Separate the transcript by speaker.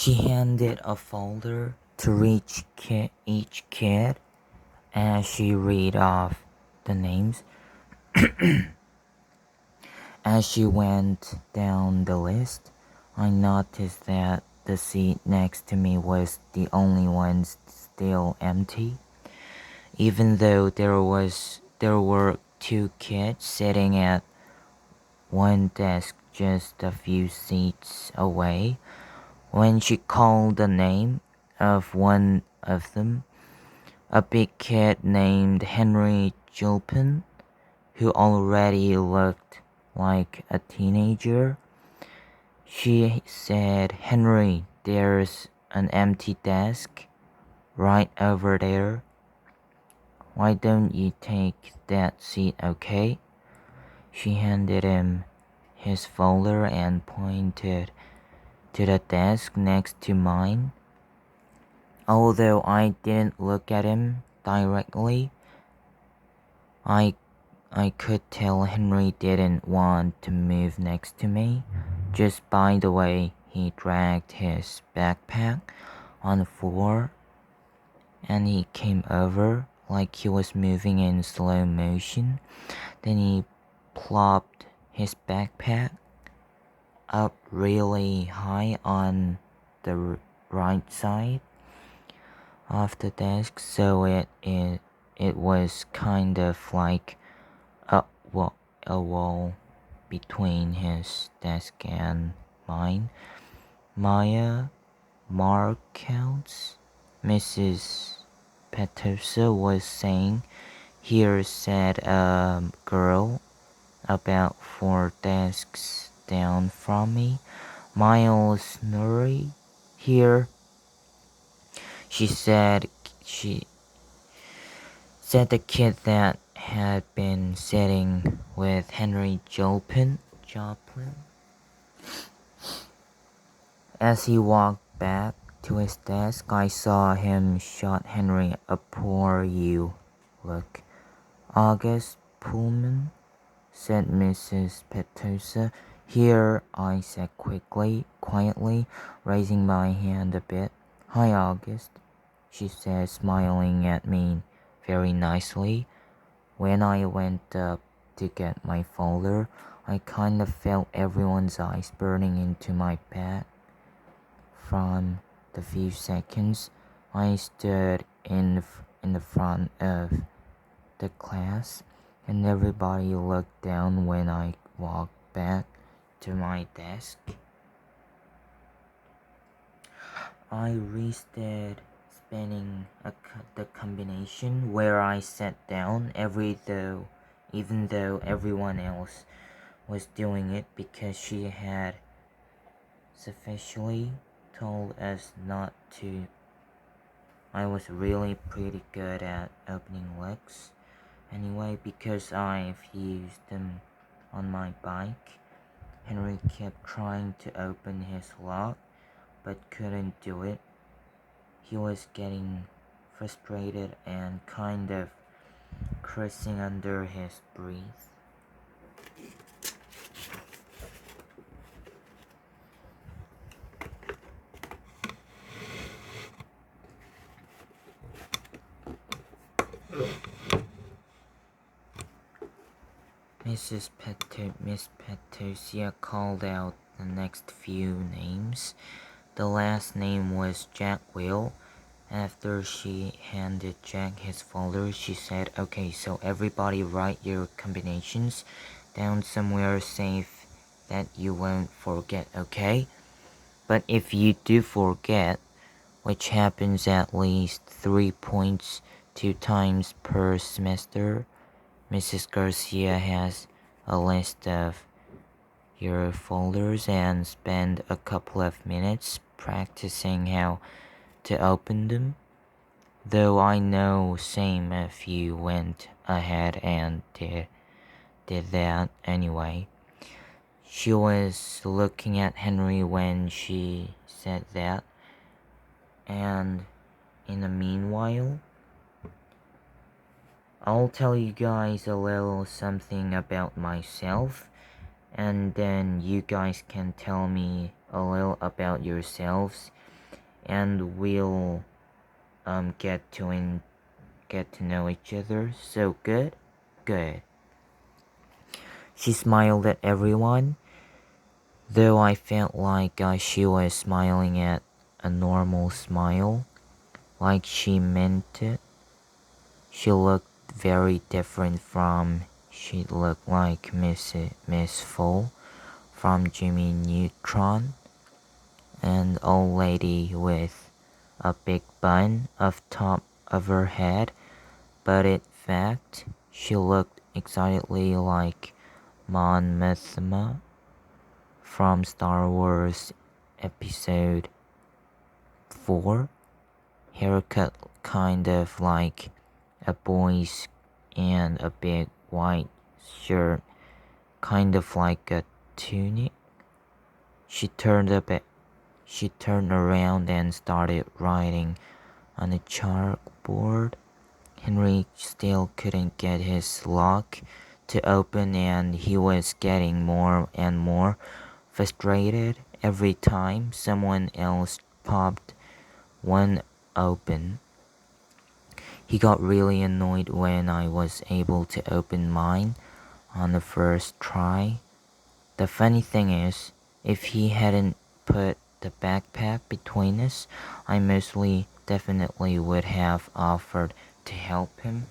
Speaker 1: She handed a folder to each kid as she read off the names. As she went down the list, I noticed that the seat next to me was the only one still empty, even though there were two kids sitting at one desk just a few seats away. When she called the name of one of them, a big kid named Henry Gilpin, who already looked like a teenager, she said, "Henry, there's an empty desk right over there. Why don't you take that seat, okay?" She handed him his folder and pointed to the desk next to mine. Although I didn't look at him directly, I could tell Henry didn't want to move next to me. Just by the way he dragged his backpack on the floor, and he came over like he was moving in slow motion. Then he plopped his backpack up really high on the right side of the desk, so it was kind of like a wall between his desk and mine. Maya Markels, Mrs. Petersa was saying. "Here," said a girl about 4 desks down from me. "Miles Nuri, here," she said. She said the kid that had been sitting with Henry Joplin. As he walked back to his desk, I saw him shot Henry a "Poor you" look. "August Pullman," said Mrs. Petersa. "Here," I said quietly, raising my hand a bit. "Hi, August," she said, smiling at me very nicely. When I went up to get my folder, I kind of felt everyone's eyes burning into my back. From the few seconds I stood in the front of the class, and everybody looked down when I walked back to my desk. I restarted spinning the combination where I sat down even though everyone else was doing it, because she had sufficiently told us not to. I was really pretty good at opening locks anyway, because I've used them on my bike. Henry kept trying to open his lock but couldn't do it. He was getting frustrated and kind of cursing under his breath. Miss Petusia called out the next few names. The last name was Jack Will. After she handed Jack his folder, she said, "Okay, so everybody write your combinations down somewhere safe that you won't forget, okay? But if you do forget, which happens at least 3 points 2 times per semester, Mrs. Garcia has a list of your folders and spend a couple of minutes practicing how to open them." Though I know same if you went ahead and did that anyway. She was looking at Henry when she said that, and in the meanwhile, I'll tell you guys a little something about myself, and then you guys can tell me a little about yourselves. and we'll get to know each other. So good? Good. She smiled at everyone, though I felt like she was smiling at a normal smile, like she meant it. She looked very different from she looked like Miss Full from Jimmy Neutron, an old lady with a big bun of top of her head, but in fact, she looked exactly like Mon Mothma from Star Wars Episode 4, haircut kind of like a boy's and a big white shirt, kind of like a tunic. She turned around and started writing on a chalkboard. Henry still couldn't get his lock to open, and he was getting more and more frustrated every time someone else popped one open. He got really annoyed when I was able to open mine on the first try. The funny thing is, if he hadn't put the backpack between us, I mostly definitely would have offered to help him.